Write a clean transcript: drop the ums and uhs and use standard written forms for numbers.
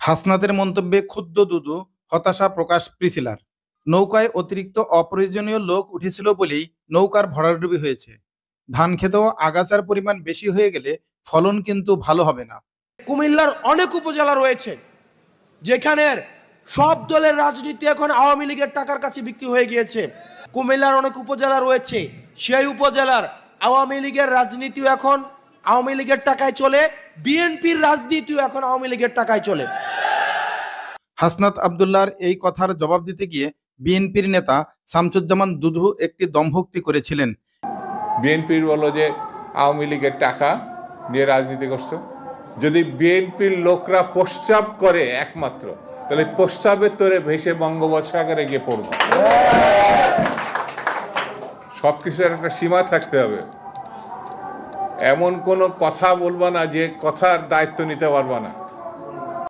হাসনাতের মন্তব্যে ক্ষুব্ধ দুদু, হতাশা প্রকাশ প্রিসিলার। নৌকায় অতিরিক্ত অপ্রয়োজনীয় লোক উঠেছিল বলেই নৌকার ভরাডুবি হয়েছে। ধান খেতেও আগাছার পরিমাণ বেশি হয়ে গেলে ফলন কিন্তু ভালো হবে না। কুমিল্লার অনেক উপজেলা রয়েছে যেখানের সব দলের রাজনীতি এখন আওয়ামী লীগের টাকার কাছে বিক্রি হয়ে গিয়েছে। কুমিল্লার অনেক উপজেলা রয়েছে, সেই উপজেলার আওয়ামী লীগের রাজনীতিও এখন আওয়ামী লীগের টাকায় চলে, বিএনপির রাজনীতিও এখন আওয়ামী লীগের টাকায় চলে। হাসনাত আবদুল্লাহর এই কথার জবাব দিতে গিয়ে বিএনপির নেতা শামসুজ্জামান দুদু একটি দম্ভোক্তি করেছিলেন। বিএনপির বলো যে আওয়ামী লীগের টাকা দিয়ে রাজনীতি করছো। যদি বিএনপির লোকরা প্রস্রাব করে একমাত্র, তাহলে প্রস্রাবের তোরে ভেসে বঙ্গোপসাগরে গিয়ে পড়বে। সবকিছুর একটা সীমা থাকতে হবে। এমন কোনো কথা বলবা না যে কথার দায়িত্ব নিতে পারবা না।